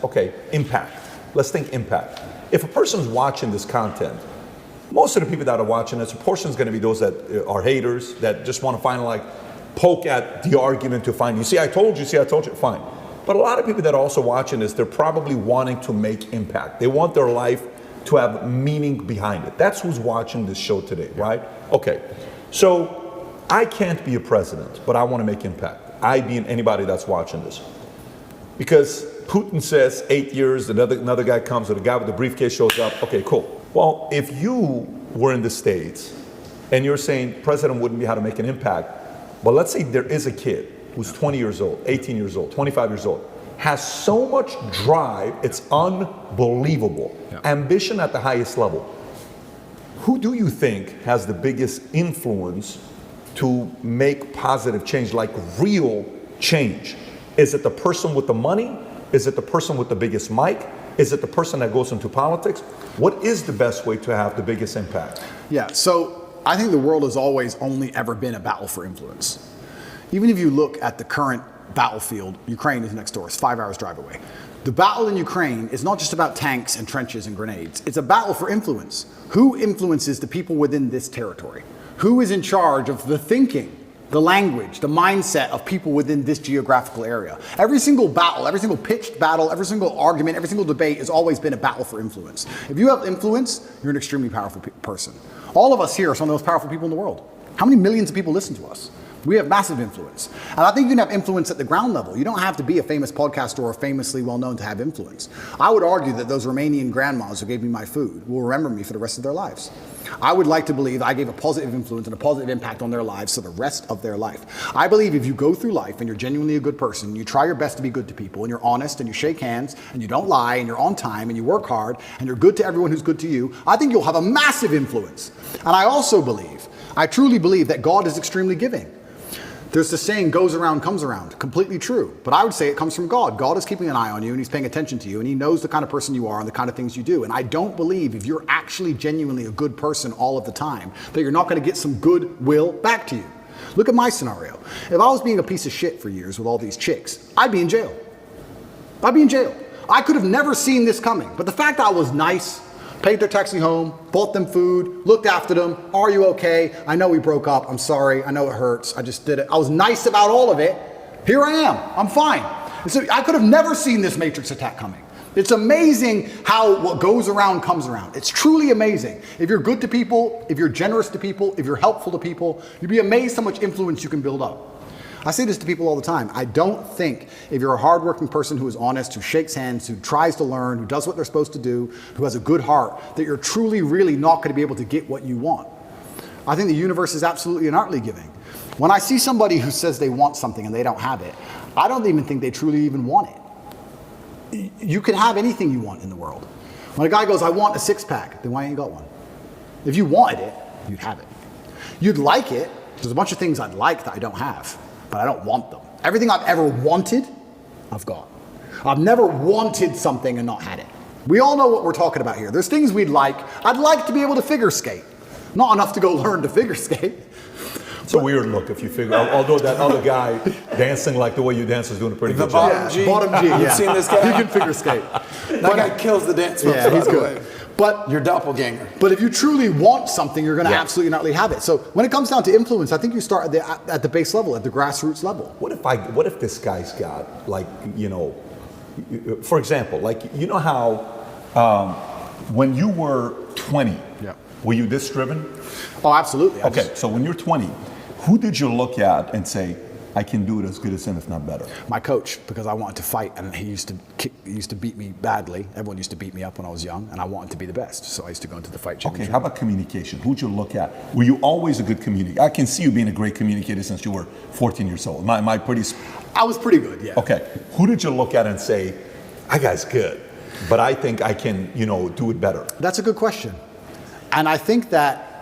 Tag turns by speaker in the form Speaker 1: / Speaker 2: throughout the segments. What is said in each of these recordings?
Speaker 1: Okay, impact. Let's think impact. If a person's watching this content, most of the people that are watching this, a portion is going to be those that are haters, that just want to find like poke at the argument to find, you see I told you, fine. But a lot of people that are also watching this, they're probably wanting to make impact. They want their life to have meaning behind it. That's who's watching this show today, right? Okay, so I can't be a president, but I want to make impact. I being anybody that's watching this. Because Putin says 8 years, another guy comes, or the guy with the briefcase shows up, okay, cool. Well, if you were in the States and you're saying president wouldn't be how to make an impact, but let's say there is a kid who's 20 years old, 18 years old, 25 years old, has so much drive, it's unbelievable. Yeah. Ambition at the highest level. Who do you think has the biggest influence to make positive change, like real change? Is it the person with the money? Is it the person with the biggest mic? Is it the person that goes into politics? What is the best way to have the biggest impact?
Speaker 2: Yeah, so I think the world has always only ever been a battle for influence. Even if you look at the current battlefield, Ukraine is next door, it's 5 hours drive away. The battle in Ukraine is not just about tanks and trenches and grenades. It's a battle for influence. Who influences the people within this territory? Who is in charge of the thinking, the language, the mindset of people within this geographical area? Every single battle, every single pitched battle, every single argument, every single debate has always been a battle for influence. If you have influence, you're an extremely powerful person. All of us here are some of the most powerful people in the world. How many millions of people listen to us? We have massive influence. And I think you can have influence at the ground level. You don't have to be a famous podcaster or famously well-known to have influence. I would argue that those Romanian grandmas who gave me my food will remember me for the rest of their lives. I would like to believe I gave a positive influence and a positive impact on their lives for the rest of their life. I believe if you go through life and you're genuinely a good person, you try your best to be good to people, and you're honest, and you shake hands, and you don't lie, and you're on time, and you work hard, and you're good to everyone who's good to you, I think you'll have a massive influence. And I also believe, I truly believe that God is extremely giving. There's the saying, goes around, comes around. Completely true. But I would say it comes from God. God is keeping an eye on you, and he's paying attention to you, and he knows the kind of person you are and the kind of things you do. And I don't believe if you're actually genuinely a good person all of the time, that you're not going to get some goodwill back to you. Look at my scenario. If I was being a piece of shit for years with all these chicks, I'd be in jail. I'd be in jail. I could have never seen this coming. But the fact that I was nice, paid their taxi home, bought them food, looked after them. Are you okay? I know we broke up. I'm sorry. I know it hurts. I just did it. I was nice about all of it. Here I am. I'm fine. So I could have never seen this Matrix attack coming. It's amazing how what goes around comes around. It's truly amazing. If you're good to people, if you're generous to people, if you're helpful to people, you'd be amazed how much influence you can build up. I say this to people all the time. I don't think if you're a hardworking person who is honest, who shakes hands, who tries to learn, who does what they're supposed to do, who has a good heart, that you're truly, really not going to be able to get what you want. I think the universe is absolutely and utterly giving. When I see somebody who says they want something and they don't have it, I don't even think they truly even want it. You can have anything you want in the world. When a guy goes, I want a six-pack, then why ain't you got one? If you wanted it, you'd have it. You'd like it. There's a bunch of things I'd like that I don't have. But I don't want them. Everything I've ever wanted, I've got. I've never wanted something and not had it. We all know what we're talking about here. There's things we'd like. I'd like to be able to figure skate. Not enough to go learn to figure skate.
Speaker 1: It's a weird look if you figure, although that other guy dancing like the way you dance is doing a pretty good job.
Speaker 3: Bottom G.
Speaker 2: Bottom G, yeah.
Speaker 3: You've seen this guy?
Speaker 2: He can figure skate.
Speaker 3: That guy kills the dance moves.
Speaker 2: Yeah, he's good. But
Speaker 3: your doppelganger.
Speaker 2: But if you truly want something, you're going to absolutely not have it. So when it comes down to influence, I think you start at the base level, at the grassroots level.
Speaker 1: What if this guy's got, like, you know, for example, like, you know how when you were 20, were you this driven?
Speaker 2: Oh, absolutely.
Speaker 1: Okay, so when you're 20, who did you look at and say, I can do it as good as him, if not better?
Speaker 2: My coach, because I wanted to fight, and he used to beat me badly. Everyone used to beat me up when I was young, and I wanted to be the best. So I used to go into the fight championship.
Speaker 1: Okay, how about communication? Who'd you look at? Were you always a good communicator? I can see you being a great communicator since you were 14 years old. I
Speaker 2: was pretty good, yeah.
Speaker 1: Okay, who did you look at and say, that guy's good, but I think I can, you know, do it better?
Speaker 2: That's a good question. And I think that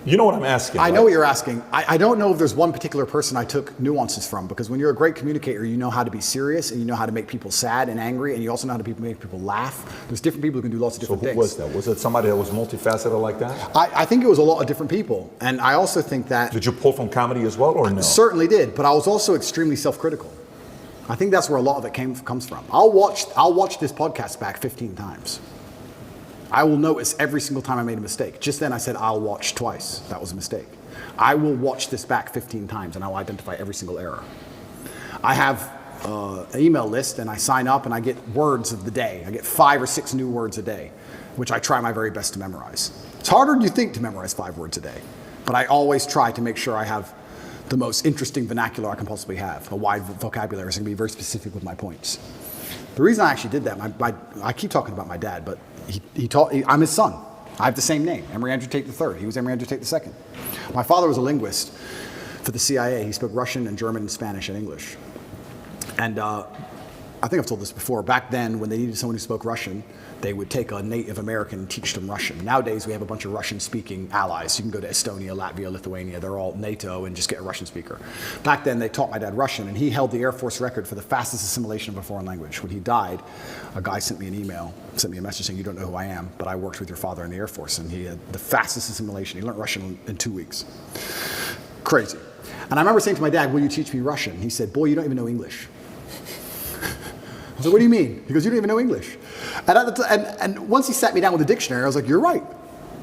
Speaker 1: you know what I'm asking.
Speaker 2: I know what you're asking. I don't know if there's one particular person I took nuances from, because when you're a great communicator, you know how to be serious, and you know how to make people sad and angry, and you also know how to make people laugh. There's different people who can do lots of different things.
Speaker 1: So who was that? Was it somebody that was multifaceted like that?
Speaker 2: I think it was a lot of different people. And I also think that...
Speaker 1: Did you pull from comedy as well, or no?
Speaker 2: Certainly did, but I was also extremely self-critical. I think that's where a lot of it comes from. I'll watch this podcast back 15 times. I will notice every single time I made a mistake. Just then I said I'll watch twice. That was a mistake. I will watch this back 15 times and I'll identify every single error. I have an email list and I sign up and I get words of the day. I get 5 or 6 new words a day, which I try my very best to memorize. It's harder than you think to memorize 5 words a day, but I always try to make sure I have the most interesting vernacular I can possibly have, a wide vocabulary, so I can be very specific with my points. The reason I actually did that, I keep talking about my dad, but I'm his son. I have the same name, Emory Andrew Tate III. He was Emory Andrew Tate II. My father was a linguist for the CIA. He spoke Russian and German and Spanish and English. And I think I've told this before. Back then, when they needed someone who spoke Russian, they would take a Native American and teach them Russian. Nowadays, we have a bunch of Russian-speaking allies. You can go to Estonia, Latvia, Lithuania. They're all NATO and just get a Russian speaker. Back then, they taught my dad Russian, and he held the Air Force record for the fastest assimilation of a foreign language. When he died, a guy sent me a message saying, "You don't know who I am, but I worked with your father in the Air Force," and he had the fastest assimilation. He learned Russian in 2 weeks. Crazy. And I remember saying to my dad, "Will you teach me Russian?" He said, "Boy, you don't even know English." I said, "What do you mean?" He goes, "You don't even know English." And once he sat me down with a dictionary, I was like, "You're right.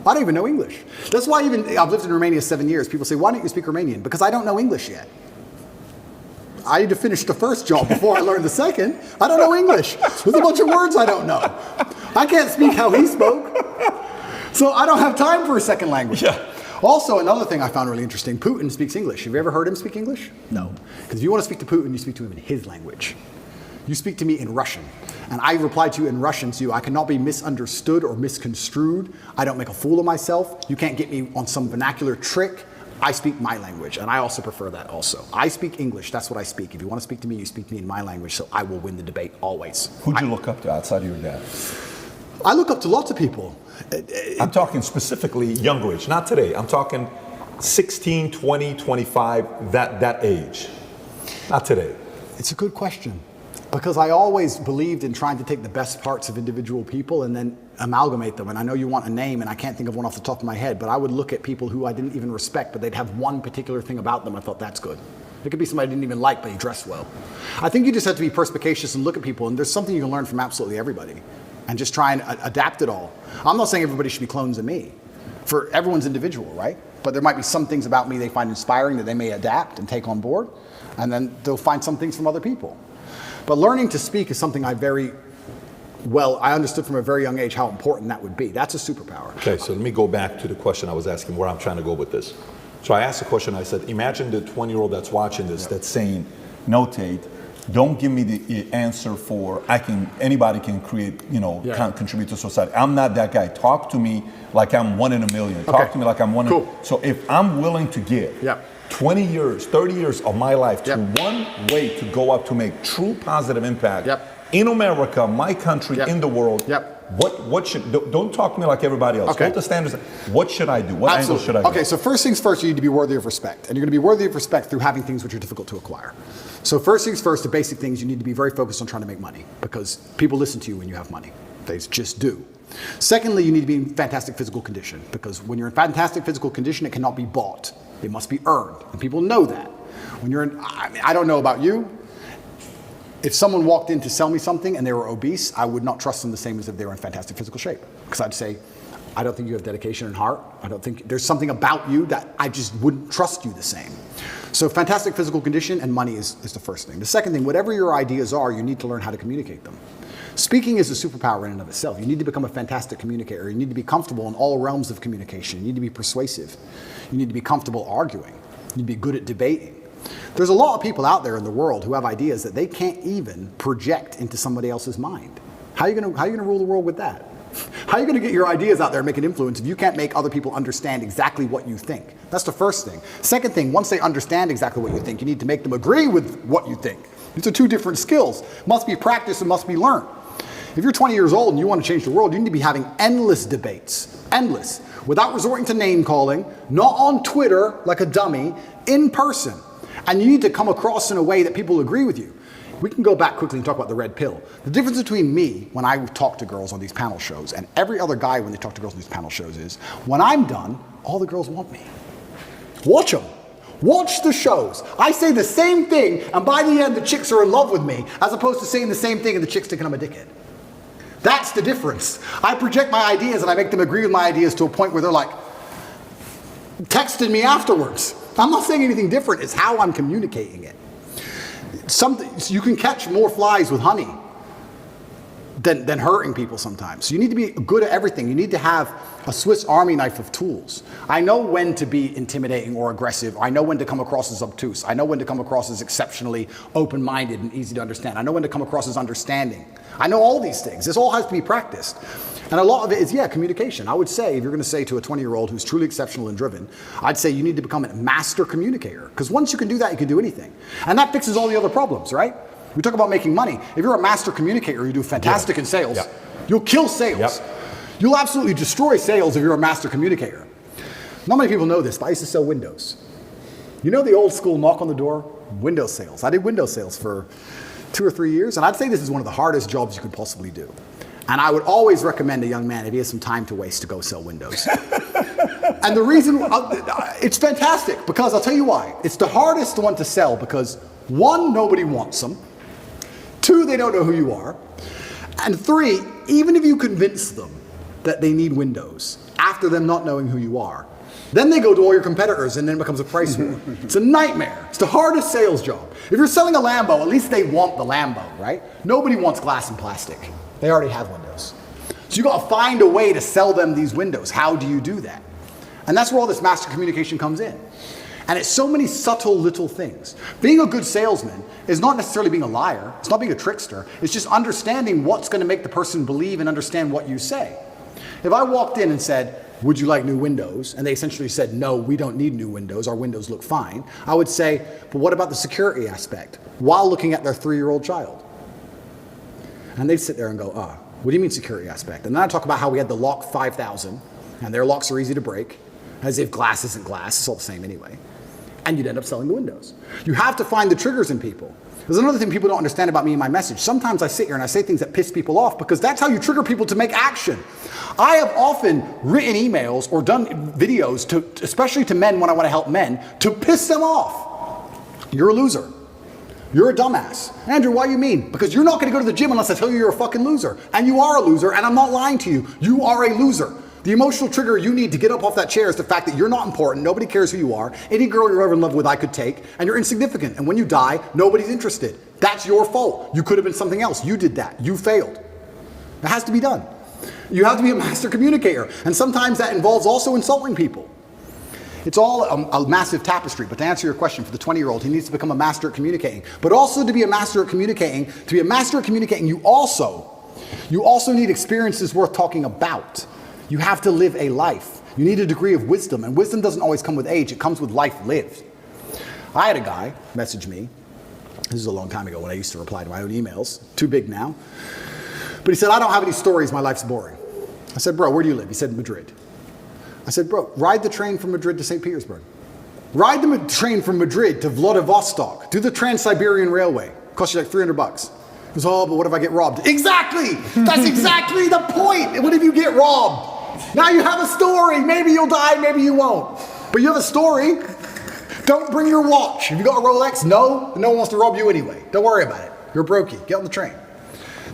Speaker 2: I don't even know English." That's why I've lived in Romania 7 years. People say, "Why don't you speak Romanian?" Because I don't know English yet. I need to finish the first job before I learn the second. I don't know English. There's a bunch of words I don't know. I can't speak how he spoke. So I don't have time for a second language.
Speaker 1: Yeah.
Speaker 2: Also, another thing I found really interesting, Putin speaks English. Have you ever heard him speak English? No. Because if you want to speak to Putin, you speak to him in his language. You speak to me in Russian, and I reply to you in Russian, so I cannot be misunderstood or misconstrued. I don't make a fool of myself. You can't get me on some vernacular trick. I speak my language, and I also prefer that also. I speak English. That's what I speak. If you want to speak to me, you speak to me in my language, so I will win the debate always.
Speaker 1: Who'd you look up to outside of your dad?
Speaker 2: I look up to lots of people.
Speaker 1: I'm talking specifically younger age, not today. I'm talking 16, 20, 25, that age. Not today.
Speaker 2: It's a good question. Because I always believed in trying to take the best parts of individual people and then amalgamate them. And I know you want a name, and I can't think of one off the top of my head, but I would look at people who I didn't even respect, but they'd have one particular thing about them I thought, that's good. It could be somebody I didn't even like, but he dressed well. I think you just have to be perspicacious and look at people, and there's something you can learn from absolutely everybody, and just try and adapt it all. I'm not saying everybody should be clones of me. For everyone's individual, right? But there might be some things about me they find inspiring that they may adapt and take on board, and then they'll find some things from other people. But learning to speak is something I understood from a very young age how important that would be. That's a superpower.
Speaker 1: Okay, so let me go back to the question I was asking, where I'm trying to go with this. So I asked the question, I said, imagine the 20-year-old that's watching this, that's saying, "No, Tate, don't give me the answer for anybody can create, contribute to society. I'm not that guy. Talk to me like I'm one in a million. Talk to me like I'm one in. So if I'm willing to give 20 years, 30 years of my life to one way to go up to make true positive impact in America, my country, in the world, what should, don't talk to me like everybody else. Hold the standards. What should I do? What angle should I go?
Speaker 2: Okay, so first things first, you need to be worthy of respect. And you're going to be worthy of respect through having things which are difficult to acquire. So first things first, the basic things, you need to be very focused on trying to make money, because people listen to you when you have money. They just do. Secondly, you need to be in fantastic physical condition, because when you're in fantastic physical condition, it cannot be bought. It must be earned, and people know that. When you're in, I don't know about you, if someone walked in to sell me something and they were obese, I would not trust them the same as if they were in fantastic physical shape. Because I'd say, I don't think you have dedication and heart. I don't think there's something about you that I just wouldn't trust you the same. So fantastic physical condition and money is the first thing. The second thing, whatever your ideas are, you need to learn how to communicate them. Speaking is a superpower in and of itself. You need to become a fantastic communicator. You need to be comfortable in all realms of communication. You need to be persuasive. You need to be comfortable arguing. You need to be good at debating. There's a lot of people out there in the world who have ideas that they can't even project into somebody else's mind. How are you going to rule the world with that? How are you going to get your ideas out there and make an influence if you can't make other people understand exactly what you think? That's the first thing. Second thing, once they understand exactly what you think, you need to make them agree with what you think. These are two different skills. Must be practiced and must be learned. If you're 20 years old and you want to change the world, you need to be having endless debates. Endless. Without resorting to name calling, not on Twitter like a dummy, in person. And you need to come across in a way that people agree with you. We can go back quickly and talk about the red pill. The difference between me when I talk to girls on these panel shows and every other guy when they talk to girls on these panel shows is, when I'm done, all the girls want me. Watch them. Watch the shows. I say the same thing, and by the end, the chicks are in love with me, as opposed to saying the same thing and the chicks thinking I'm a dickhead. That's the difference. I project my ideas and I make them agree with my ideas to a point where they're like, texting me afterwards. I'm not saying anything different. It's how I'm communicating it. You can catch more flies with honey than hurting people sometimes. So you need to be good at everything. You need to have a Swiss Army knife of tools. I know when to be intimidating or aggressive. I know when to come across as obtuse. I know when to come across as exceptionally open-minded and easy to understand. I know when to come across as understanding. I know all these things. This all has to be practiced. And a lot of it is, communication. I would say, if you're going to say to a 20-year-old who's truly exceptional and driven, I'd say you need to become a master communicator. Because once you can do that, you can do anything. And that fixes all the other problems, right? We talk about making money. If you're a master communicator, you do fantastic in sales.
Speaker 1: Yeah.
Speaker 2: You'll kill sales.
Speaker 1: Yep.
Speaker 2: You'll absolutely destroy sales if you're a master communicator. Not many people know this, but I used to sell windows. You know the old school knock on the door? Window sales. I did window sales for 2 or 3 years, and I'd say this is one of the hardest jobs you could possibly do. And I would always recommend a young man, if he has some time to waste, to go sell windows. And the reason, it's fantastic, because I'll tell you why. It's the hardest one to sell because, 1, nobody wants them. 2, they don't know who you are. And 3, even if you convince them that they need windows, after them not knowing who you are, then they go to all your competitors and then it becomes a price war. It's a nightmare. It's the hardest sales job. If you're selling a Lambo, at least they want the Lambo, right? Nobody wants glass and plastic. They already have windows. So you gotta find a way to sell them these windows. How do you do that? And that's where all this master communication comes in. And it's so many subtle little things. Being a good salesman is not necessarily being a liar. It's not being a trickster. It's just understanding what's going to make the person believe and understand what you say. If I walked in and said, would you like new windows? And they essentially said, no, we don't need new windows. Our windows look fine. I would say, but what about the security aspect? While looking at their 3-year-old child. And they'd sit there and go, what do you mean security aspect? And then I talk about how we had the lock 5000, and their locks are easy to break, as if glass isn't glass. It's all the same anyway. And you'd end up selling the windows. You have to find the triggers in people. There's another thing people don't understand about me and my message. Sometimes I sit here and I say things that piss people off because that's how you trigger people to make action. I have often written emails or done videos, especially to men when I want to help men, to piss them off. You're a loser. You're a dumbass. Andrew, why do you mean? Because you're not going to go to the gym unless I tell you you're a fucking loser. And you are a loser, and I'm not lying to you. You are a loser. The emotional trigger you need to get up off that chair is the fact that you're not important, nobody cares who you are, any girl you're ever in love with I could take, and you're insignificant. And when you die, nobody's interested. That's your fault. You could have been something else. You did that. You failed. That has to be done. You have to be a master communicator. And sometimes that involves also insulting people. It's all a massive tapestry. But to answer your question, for the 20-year-old, he needs to become a master at communicating. But also to be a master at communicating, you also need experiences worth talking about. You have to live a life. You need a degree of wisdom, and wisdom doesn't always come with age, it comes with life lived. I had a guy message me, this is a long time ago when I used to reply to my own emails, too big now, but he said, I don't have any stories, my life's boring. I said, bro, where do you live? He said, Madrid. I said, bro, ride the train from Madrid to St. Petersburg. Ride the train from Madrid to Vladivostok, do the Trans-Siberian Railway, cost you like $300. He goes, oh, but what if I get robbed? Exactly! That's exactly the point! What if you get robbed? Now you have a story. Maybe you'll die, maybe you won't. But you have a story. Don't bring your watch. Have you got a Rolex? No one wants to rob you anyway. Don't worry about it. You're brokey. Get on the train.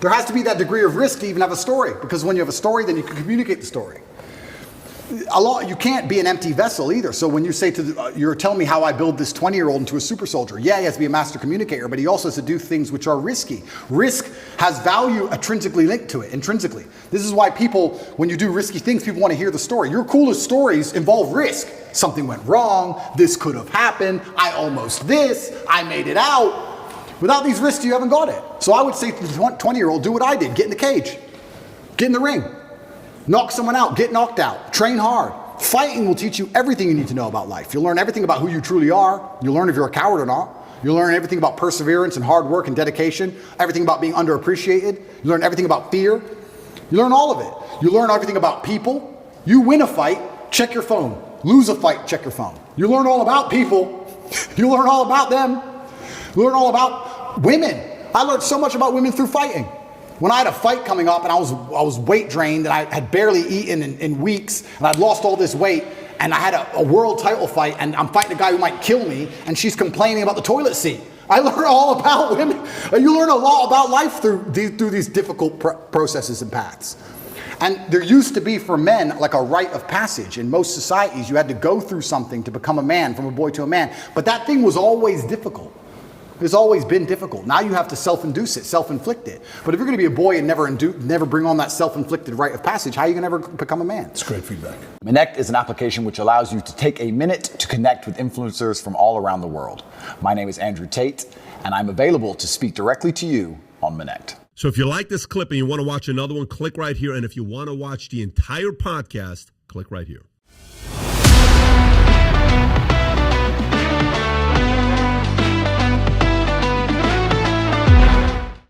Speaker 2: There has to be that degree of risk to even have a story, because when you have a story, then you can communicate the story. You can't be an empty vessel either. So when you say you're telling me how I build this 20-year-old into a super soldier. Yeah, he has to be a master communicator, but he also has to do things which are risky. Risk has value intrinsically linked to it, intrinsically. This is why people, when you do risky things, people want to hear the story. Your coolest stories involve risk. Something went wrong, this could have happened, I almost this, I made it out. Without these risks, you haven't got it. So I would say to the 20-year-old, do what I did. Get in the cage. Get in the ring. Knock someone out, get knocked out, train hard. Fighting will teach you everything you need to know about life. You'll learn everything about who you truly are. You'll learn if you're a coward or not. You'll learn everything about perseverance and hard work and dedication, everything about being underappreciated. You learn everything about fear. You learn all of it. You learn everything about people. You win a fight, check your phone. Lose a fight, check your phone. You learn all about people. You learn all about them. You learn all about women. I learned so much about women through fighting. When I had a fight coming up and I was weight drained and I had barely eaten in weeks and I'd lost all this weight and I had a world title fight, and I'm fighting a guy who might kill me, and she's complaining about the toilet seat. I learned all about women. You learn a lot about life through these difficult processes and paths. And there used to be for men like a rite of passage. In most societies, you had to go through something to become a man, from a boy to a man. But that thing was always difficult. It's always been difficult. Now you have to self-induce it, self-inflict it. But if you're going to be a boy and never bring on that self-inflicted rite of passage, how are you going to ever become a man?
Speaker 1: It's great feedback.
Speaker 4: Connect is an application which allows you to take a minute to connect with influencers from all around the world. My name is Andrew Tate, and I'm available to speak directly to you on Connect.
Speaker 5: So if you like this clip and you want to watch another one, click right here. And if you want to watch the entire podcast, click right here.